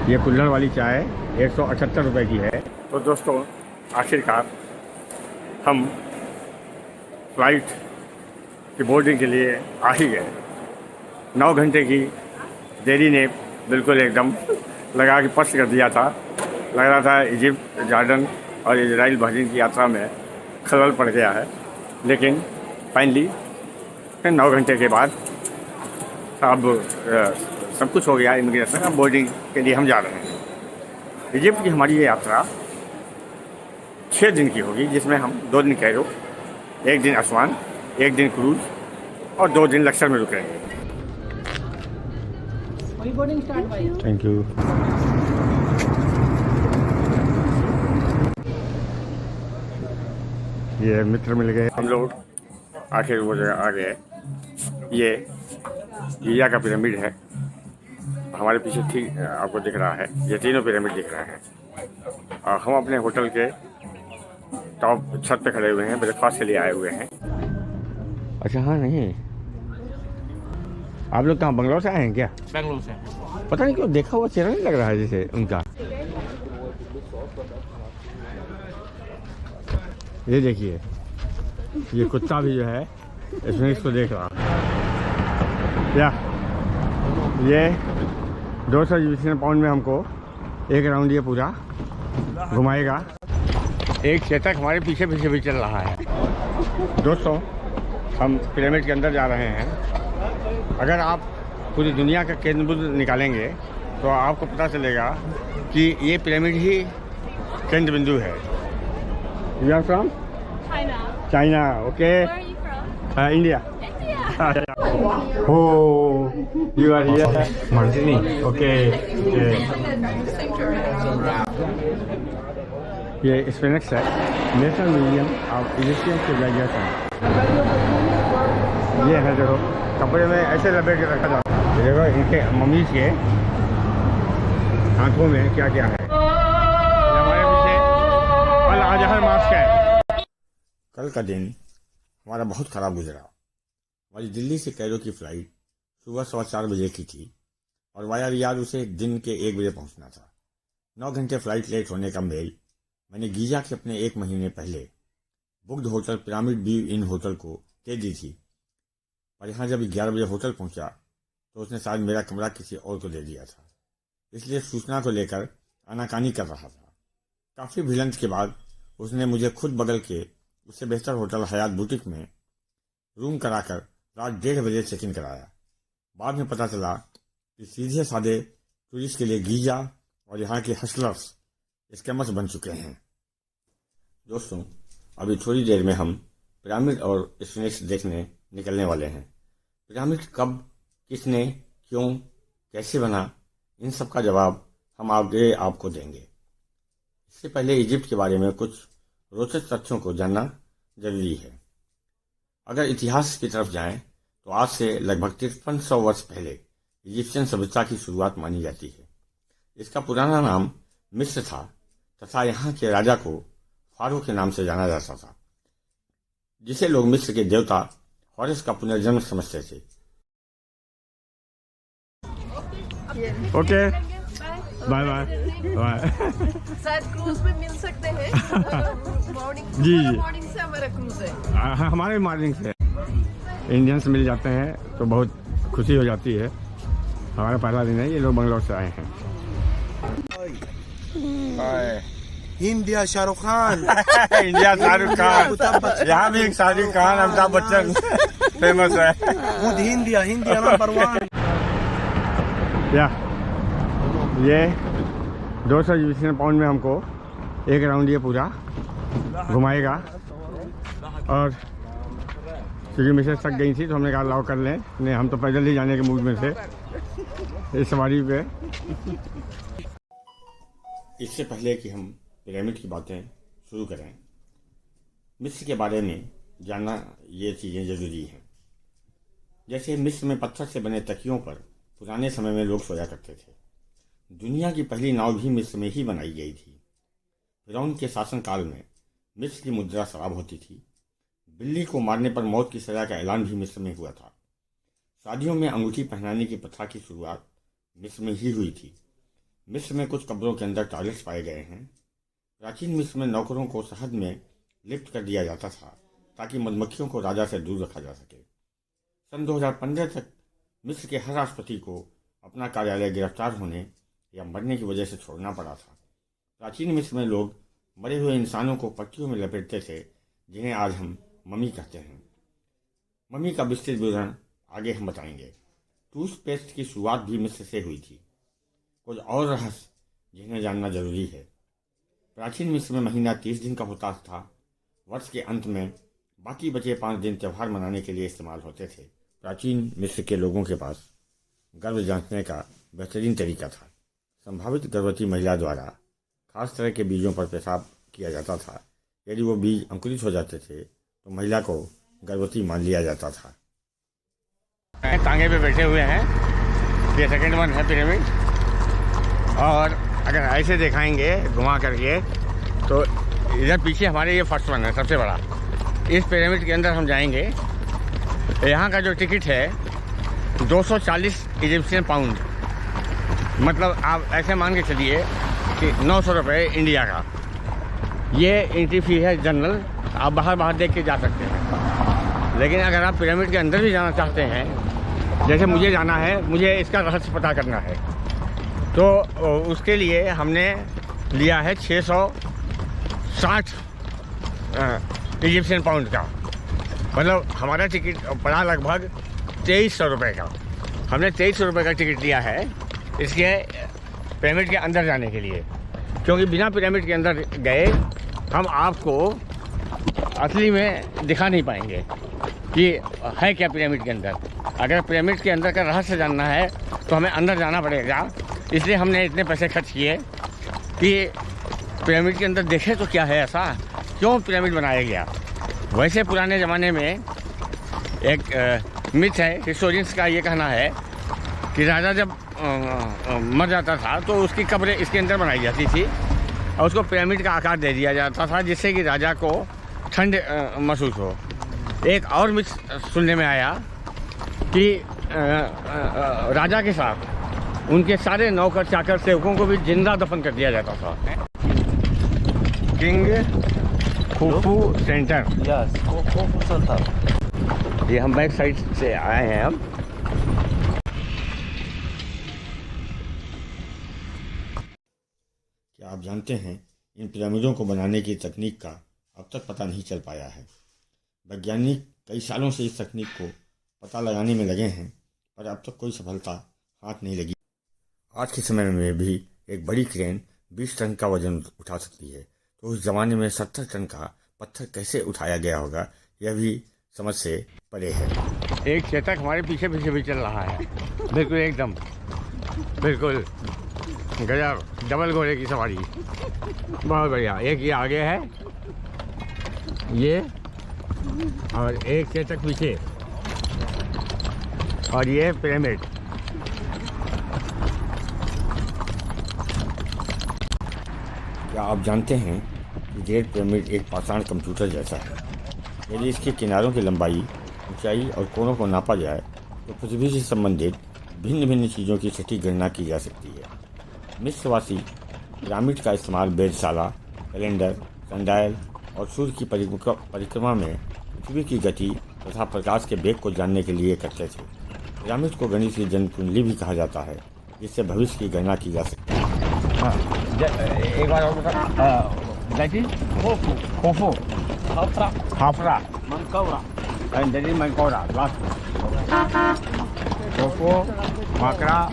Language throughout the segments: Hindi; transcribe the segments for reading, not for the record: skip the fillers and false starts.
ये कुल्हड़ वाली चाय 178 रुपये की है। तो दोस्तों, आखिरकार हम फ्लाइट की बोर्डिंग के लिए आ ही गए। 9 घंटे की देरी ने बिल्कुल एकदम लगा के पस्त कर दिया था। लग रहा था इजिप्ट, जॉर्डन और इजराइल बहरीन की यात्रा में खलल पड़ गया है। लेकिन फाइनली 9 घंटे के बाद अब सब कुछ हो गया इमिग्रेशन। अब बोर्डिंग के लिए हम जा रहे हैं। इजिप्ट की हमारी ये यात्रा 6 दिन की होगी, जिसमें हम 2 दिन कैरो, 1 दिन असवान, 1 दिन क्रूज और 2 दिन लक्सर में रुकेंगे। Thank you. ये मित्र मिल गए, हम लोग आखिर वो जगह आ गए। ये गिजा का पिरामिड है, हमारे पीछे ठीक आपको दिख रहा है। ये तीनों पिरामिड दिख रहे हैं और हम अपने होटल के टॉप छत पे खड़े हुए हैं, ब्रेकफास्ट के लिए आए हुए हैं। अच्छा, हाँ, नहीं, आप लोग कहाँ बंगलौर से आए हैं क्या? बेंगलुरु से। पता नहीं क्यों देखा हुआ चेहरा नहीं लग रहा है जैसे उनका। ये देखिए, ये कुत्ता भी जो है इसमें इसको देख रहा है। या ये 200 इजिप्शियन पाउंड में हमको एक राउंड ये पूरा घुमाएगा। एक चेतक हमारे पीछे पीछे भी चल रहा है। दोस्तों, हम पिरामिड के अंदर जा रहे हैं। अगर आप पूरी दुनिया का केंद्र बिंदु निकालेंगे तो आपको पता चलेगा कि ये पिरामिड ही केंद्र बिंदु है। You are from China? Okay. India. Oh, you are here, Martini. Okay. ये स्फिंक्स है, national museum of Egyptian civilization. ये है, देखो, कपड़े में ऐसे लपेट के रखा जाता है। देखो इनके मम्मी के हाथों में क्या क्या है। हमारे पीछे अल अजहर मास्क है। कल का दिन हमारा बहुत ख़राब गुजरा। हमारी दिल्ली से कैरो की फ़्लाइट सुबह 4:15 बजे की थी और वाया रियाद उसे दिन के 1 बजे पहुंचना था। 9 घंटे फ़्लाइट लेट होने का मेल मैंने गीजा के अपने 1 महीने पहले बुक्ड होटल पिरामिड व्यू इन होटल को दे दी थी। और यहाँ जब 11 बजे होटल पहुंचा तो उसने शायद मेरा कमरा किसी और को दे दिया था, इसलिए सूचना को लेकर आनाकानी कर रहा था। काफ़ी भिड़ंत के बाद उसने मुझे खुद बगल के उससे बेहतर होटल हयात बुटीक में रूम कराकर रात 1:30 बजे चेक इन कराया। बाद में पता चला कि सीधे साधे टूरिस्ट के लिए गीजा और यहाँ के हसलर्स स्कैमर्स बन चुके हैं। दोस्तों, अभी थोड़ी देर में हम पिरामिड और स्फिंक्स देखने निकलने वाले हैं। पिरामिड कब, किसने, क्यों, कैसे बना, इन सब का जवाब हम आगे आपको देंगे। इससे पहले इजिप्ट के बारे में कुछ रोचक तथ्यों को जानना जरूरी है। अगर इतिहास की तरफ जाएं तो आज से लगभग 5300 वर्ष पहले इजिप्शियन सभ्यता की शुरुआत मानी जाती है। इसका पुराना नाम मिस्र था तथा यहाँ के राजा को फारो के नाम से जाना जाता था, जिसे लोग मिस्र के देवता हॉरस का पुनर्जन्म समझते थे। Okay, bye bye bye. शायद क्रूज में मिल सकते हैं। मॉर्निंग जी, मॉर्निंग से हमारा क्रूज है। हमारे मॉर्निंग से इंडियंस मिल जाते हैं तो बहुत खुशी हो जाती है। हमारा पहला दिन है, ये लोग बंगलौर से आए हैं। इंडिया शाहरुख खान। इंडिया शाहरुख खान, यहाँ भी एक शाहरुख खान, अमिताभ बच्चन फेमस है। India number 1। या ये 200 इजिप्शियन पाउंड में हमको एक राउंड ये पूरा घुमाएगा। और क्योंकि मिसेस थक गई थी तो हमने कहा अलाउ कर लें। नहीं, हम तो पैदल ही जाने के मूड में थे इस सवारी पे। इससे पहले कि हम पिरामिड की बातें शुरू करें, मिस्र के बारे में जानना ये चीज़ें ज़रूरी हैं। जैसे मिस्र में पत्थर से बने तकियों पर पुराने समय में लोग सोया करते थे। दुनिया की पहली नाव भी मिस्र में ही बनाई गई थी। फिरौन के शासनकाल में मिस्र की मुद्रा शराब होती थी। बिल्ली को मारने पर मौत की सजा का ऐलान भी मिस्र में हुआ था। शादियों में अंगूठी पहनाने की प्रथा की शुरुआत मिस्र में ही हुई थी। मिस्र में कुछ कब्रों के अंदर टॉयलेट्स पाए गए हैं। प्राचीन मिस्र में नौकरों को शहद में लिप्त कर दिया जाता था ताकि मधुमक्खियों को राजा से दूर रखा जा सके। सन 2015 तक मिस्र के हर राष्ट्रपति को अपना कार्यालय गिरफ्तार होने या मरने की वजह से छोड़ना पड़ा था। प्राचीन मिस्र में लोग मरे हुए इंसानों को पट्टियों में लपेटते थे, जिन्हें आज हम मम्मी कहते हैं। मम्मी का विस्तृत विवरण आगे हम बताएंगे। टूथपेस्ट की शुरुआत भी मिस्र से हुई थी। कुछ और रहस्य जिन्हें जानना जरूरी है। प्राचीन मिस्र में महीना 30 दिन का होता था। वर्ष के अंत में बाकी बचे 5 दिन त्यौहार मनाने के लिए इस्तेमाल होते थे। प्राचीन मिस्र के लोगों के पास गर्भ जांचने का बेहतरीन तरीका था। संभावित गर्भवती महिला द्वारा खास तरह के बीजों पर पेशाब किया जाता था। यदि वो बीज अंकुरित हो जाते थे तो महिला को गर्भवती मान लिया जाता था। टांगे पे बैठे हुए हैं, ये सेकंड वन है पिरामिड। और अगर ऐसे दिखाएंगे घुमा करके तो इधर पीछे हमारे ये फर्स्ट वन है, सबसे बड़ा। इस पिरामिड के अंदर हम जाएंगे। यहाँ का जो टिकट है 240 इजिप्शियन पाउंड, मतलब आप ऐसे मान के चलिए कि 900 रुपये इंडिया का। ये एंट्री फी है जनरल, आप बाहर देख के जा सकते हैं। लेकिन अगर आप पिरामिड के अंदर भी जाना चाहते हैं, जैसे मुझे जाना है, मुझे इसका रहस्य पता करना है, तो उसके लिए हमने लिया है 660 इजिप्शियन पाउंड का। मतलब हमारा टिकट पड़ा लगभग 2300 रुपये का। हमने 2300 रुपये का टिकट लिया है इसके पिरामिड के अंदर जाने के लिए, क्योंकि बिना पिरामिड के अंदर गए हम आपको असली में दिखा नहीं पाएंगे कि है क्या पिरामिड के अंदर। अगर पिरामिड के अंदर का रहस्य जानना है तो हमें अंदर जाना पड़ेगा। इसलिए हमने इतने पैसे खर्च किए कि पिरामिड के अंदर देखें तो क्या है ऐसा, क्यों पिरामिड बनाया गया। वैसे पुराने ज़माने में एक मिथ है, हिस्टोरियंस का ये कहना है कि राजा जब मर जाता था तो उसकी कब्र इसके अंदर बनाई जाती थी और उसको पिरामिड का आकार दे दिया जाता था, जिससे कि राजा को ठंड महसूस हो। एक और मिथ सुनने में आया कि राजा के साथ उनके सारे नौकर चाकर सेवकों को भी जिंदा दफन कर दिया जाता था। King Khufu centre, Yes, Khufu Center. ये हम बैक साइड से आए हैं। हम क्या आप जानते हैं इन पिरामिडों को बनाने की तकनीक का अब तक पता नहीं चल पाया है। वैज्ञानिक कई सालों से इस तकनीक को पता लगाने में लगे हैं, पर अब तक कोई सफलता हाथ नहीं लगी। आज के समय में भी एक बड़ी क्रेन 20 टन का वजन उठा सकती है, तो उस ज़माने में 70 टन का पत्थर कैसे उठाया गया होगा, यह भी समझ से परे है। एक चेतक हमारे पीछे पीछे भी चल रहा है, बिल्कुल एकदम बिल्कुल गजब, डबल घोड़े की सवारी, बहुत बढ़िया। एक ये आगे है ये, और एक चेतक पीछे, और ये पिरामिड। क्या आप जानते हैं कि ग्रेट पिरामिड एक पाषाण कंप्यूटर जैसा है। यदि इसके किनारों की लंबाई, ऊंचाई और कोणों को नापा जाए तो पृथ्वी से संबंधित भिन्न भिन्न चीज़ों की सटीक गणना की जा सकती है। मिस्रवासी पिरामिड का इस्तेमाल वेधशाला, कैलेंडर, सनडायल और सूर्य की परिक्रमा में पृथ्वी की गति तथा प्रकाश के वेग को जानने के लिए करते थे। पिरामिड को गणित की जन्म कुंडली भी कहा जाता है, जिससे भविष्य की गणना की जा सकती है। एक बार और बता, खोफो, हाफरा, Mankaura. and that is Mankora, last one. Kofo, Makra,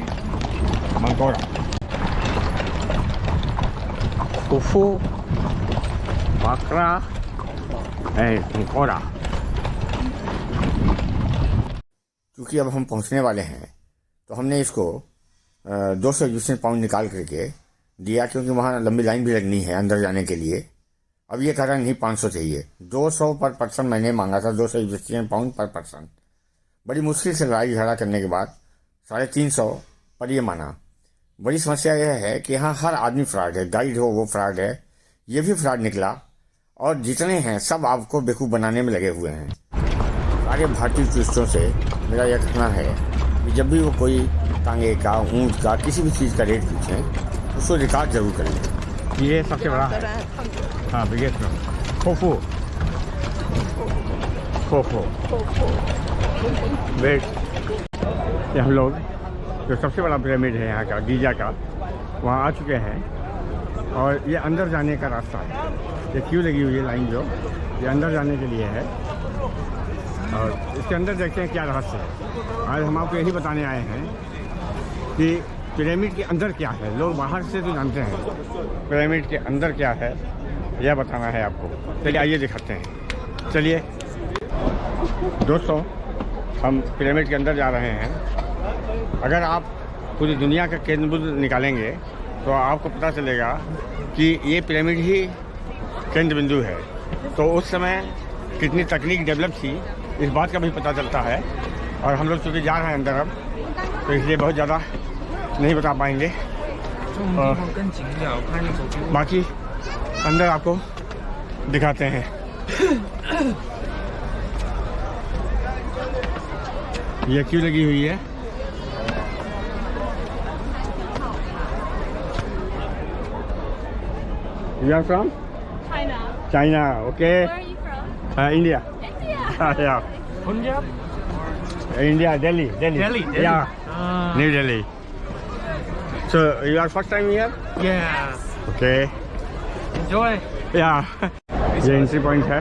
Mankora. Kofo, Makra, and Mankora. क्योंकि अब हम पहुंचने वाले हैं तो हमने इसको 200 इजिप्शियन पाउंड निकाल करके दिया, क्योंकि वहाँ लंबी लाइन भी लगनी है अंदर जाने के लिए। अब ये कह रहा नहीं 500 चाहिए, 200 पर पर्सन मैंने मांगा था, 200 इजिप्शियन पाउंड पर पर्सन। बड़ी मुश्किल से लड़ाई झगड़ा करने के बाद 350 पर ये माना। बड़ी समस्या यह है कि यहाँ हर आदमी फ्रॉड है, गाइड हो वो फ्रॉड है, ये भी फ्रॉड निकला, और जितने हैं सब आपको बेवकूफ़ बनाने में लगे हुए हैं। सारे भारतीय टूरिस्टों से मेरा यह कहना है कि जब भी वो कोई तांगे का, ऊँट का, किसी भी चीज़ का रेट पूछें उसको रिकॉर्ड जरूर करें। ये सबसे बड़ा है, हाँ बिगेस्ट खोफो खोफो वेट। ये हम लोग जो सबसे बड़ा पिरामिड है यहाँ का, गीजा का, वहाँ आ चुके हैं। और ये अंदर जाने का रास्ता है। ये क्यों लगी हुई है लाइन, जो ये अंदर जाने के लिए है। और इसके अंदर देखते हैं क्या रहस्य है। आज हम आपको यही बताने आए हैं कि पिरामिड के अंदर क्या है। लोग बाहर से तो जानते हैं, पिरामिड के अंदर क्या है यह बताना है आपको। चलिए आइए दिखाते हैं। चलिए दोस्तों, हम पिरामिड के अंदर जा रहे हैं। अगर आप पूरी दुनिया का केंद्र बिंदु निकालेंगे तो आपको पता चलेगा कि ये पिरामिड ही केंद्र बिंदु है। तो उस समय कितनी तकनीक डेवलप थी, इस बात का भी पता चलता है। और हम लोग चूँकि जा रहे हैं अंदर अब, तो इसलिए बहुत ज़्यादा नहीं बता पाएंगे। बाकी अंदर आपको दिखाते हैं। ये क्यों लगी हुई है? You are from? China. China, okay. Where are you from? India. India. Yeah. Punjab? India, Delhi. Delhi. Yeah, New Delhi. So you are first time here? Yeah. Okay. Enjoy. Yeah. ये एंट्री पॉइंट है।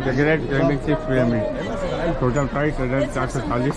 The great pyramid 6 pyramid. Total price 1440।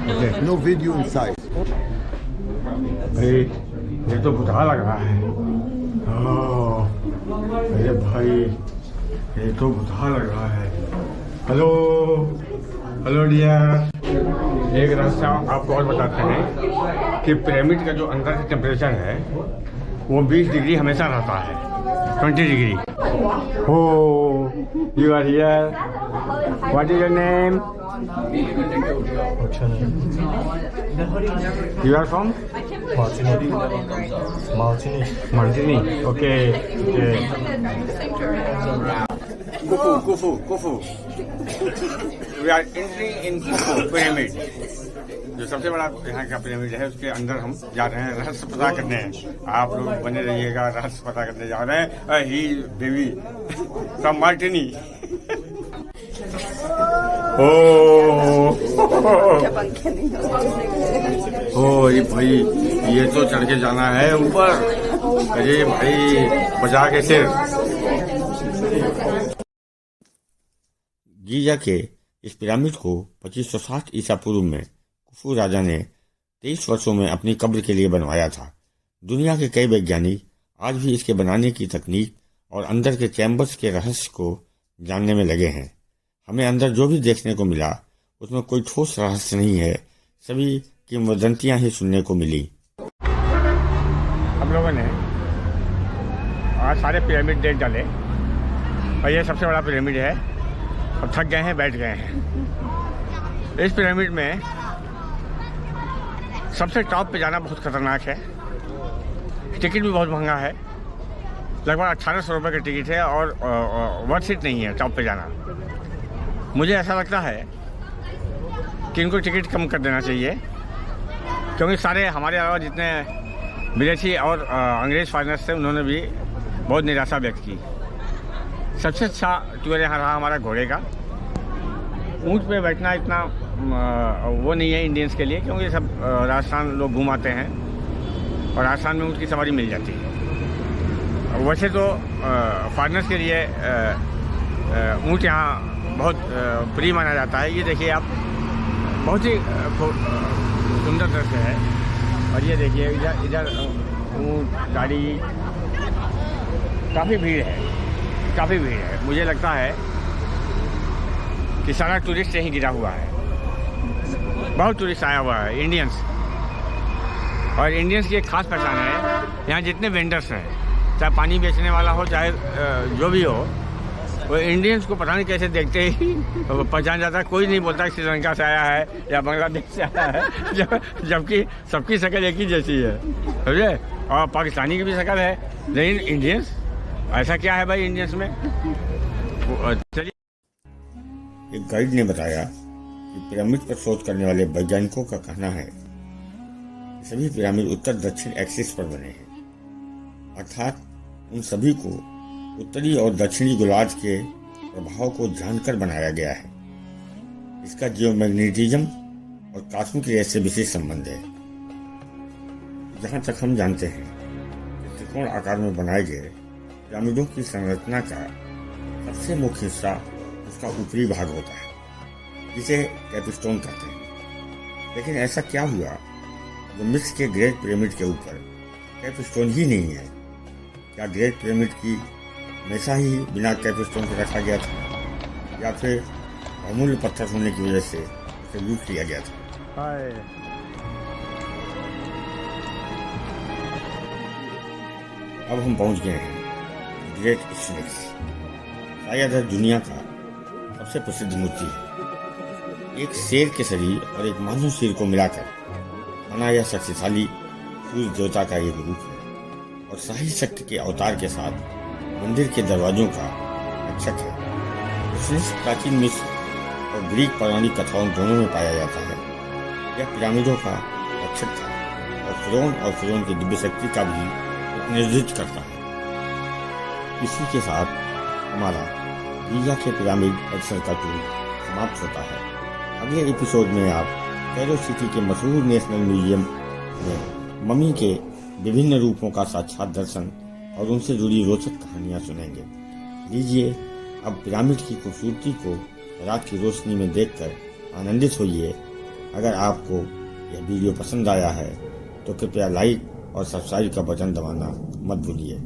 know. Okay. but- No video inside. भाई ये तो बुधा लग रहा है। अरे भाई ये तो बुधा लग रहा है। Hello hello dear. एक रास्ता आपको और बताते हैं कि पिरामिड का जो अंदर का टेम्परेचर है वो 20 डिग्री हमेशा रहता है, 20 degree. Oh you are here, what is your name? You are from? Martini. Okay. Khufu. We are entering in Khufu pyramid. जो सबसे बड़ा यहाँ का पिरामिड है उसके अंदर हम जा रहे हैं रहस्य पता करने। आप लोग बने रहिएगा, रहस्य पता करने जा रहे हैं। ही बेबी फ्रॉम मार्टिनी। ओ ये भाई ये तो चढ़ के जाना है ऊपर। अरे भाई बचा के सिर। गीजा के इस पिरामिड को 2560 ईसा पूर्व में कुफू राजा ने 23 वर्षों में अपनी कब्र के लिए बनवाया था। दुनिया के कई वैज्ञानिक आज भी इसके बनाने की तकनीक और अंदर के चैम्बर्स के रहस्य को जानने में लगे हैं। हमें अंदर जो भी देखने को मिला उसमें कोई ठोस रहस्य नहीं है, सभी किंवदंतियां ही सुनने को मिली। हम लोगों ने आज सारे पिरामिड देख डाले और ये सबसे बड़ा पिरामिड है। अब थक गए हैं, बैठ गए हैं। इस पिरामिड में सबसे टॉप पे जाना बहुत खतरनाक है। टिकट भी बहुत महंगा है, लगभग 1800 रुपये का टिकट है और वर्थ इट नहीं है टॉप पे जाना। मुझे ऐसा लगता है कि इनको टिकट कम कर देना चाहिए, क्योंकि सारे हमारे अलावा जितने विदेशी और अंग्रेज फॉरेनर्स थे उन्होंने भी बहुत निराशा व्यक्त की। सबसे अच्छा टूर यहाँ रहा हमारा घोड़े का। ऊँट पे बैठना इतना वो नहीं है इंडियंस के लिए, क्योंकि सब राजस्थान लोग घूम आते हैं और राजस्थान में ऊँट की सवारी मिल जाती है। वैसे तो फॉरेनर्स के लिए ऊँट यहाँ बहुत प्रिय माना जाता है। ये देखिए आप, बहुत ही सुंदर दृश्य है। और ये देखिए इधर ऊँट गाड़ी, काफ़ी भीड़ है। मुझे लगता है कि सारा टूरिस्ट यहीं गिरा हुआ है। बहुत टूरिस्ट आया हुआ है, इंडियंस। और इंडियंस की एक खास पहचान है, यहाँ जितने वेंडर्स हैं, चाहे पानी बेचने वाला हो चाहे जो भी हो, वो इंडियंस को पता नहीं कैसे देखते ही पहचान जाता है। कोई नहीं बोलता श्रीलंका से आया है या बांग्लादेश से आया है, जबकि सबकी शक्ल एक ही जैसी है, समझे। और पाकिस्तानी की भी शक्ल है, लेकिन इंडियंस, ऐसा क्या है भाई इंडियंस में। चलिए, एक गाइड ने बताया कि पिरामिड पर शोध करने वाले वैज्ञानिकों का कहना है कि सभी पिरामिड उत्तर दक्षिण एक्सिस पर बने हैं, अर्थात उन सभी को उत्तरी और दक्षिणी गोलार्ध के प्रभाव को जानकर बनाया गया है। इसका जियोमैग्नेटिज्म और कॉस्मिक रेस से विशेष संबंध है। जहाँ तक हम जानते हैं कि त्रिकोण आकार में बनाए गए पिरामिडों की संरचना का सबसे मुख्य हिस्सा उसका ऊपरी भाग होता है, जिसे कैपस्टोन कहते हैं। लेकिन ऐसा क्या हुआ जो मिस्र के ग्रेट पिरामिड के ऊपर कैपस्टोन ही नहीं है? क्या ग्रेट पिरामिड की हमेशा ही बिना कैपस्टोन के रखा गया था, या फिर अमूल्य पत्थर होने की वजह से उसे लूट लिया गया था? अब हम पहुंच गए हैं ग्रेट स्फिंक्स। शायद दुनिया का सबसे प्रसिद्ध मूर्ति है। एक शेर के शरीर और एक मानव सिर को मिलाकर बना यह शक्तिशाली सूर्य देवता का एक रूप है और शाही शक्ति के अवतार के साथ मंदिर के दरवाजों का रक्षक है। स्फिंक्स प्राचीन मिस्र और ग्रीक पौराणिक कथाओं दोनों में पाया जाता है। यह पिरामिडों का रक्षक था और फिरौन की दिव्य शक्ति का भी प्रतिनिधित्व करता है। इसी के साथ हमारा गीजा के पिरामिड एक्सर का टूर समाप्त होता है। अगले एपिसोड में आप कैरो सिटी के मशहूर नेशनल म्यूजियम में मम्मी के विभिन्न रूपों का साक्षात दर्शन और उनसे जुड़ी रोचक कहानियां सुनेंगे। लीजिए अब पिरामिड की खूबसूरती को रात की रोशनी में देखकर आनंदित होइए। अगर आपको यह वीडियो पसंद आया है तो कृपया लाइक और सब्सक्राइब का बटन दबाना मत भूलिए।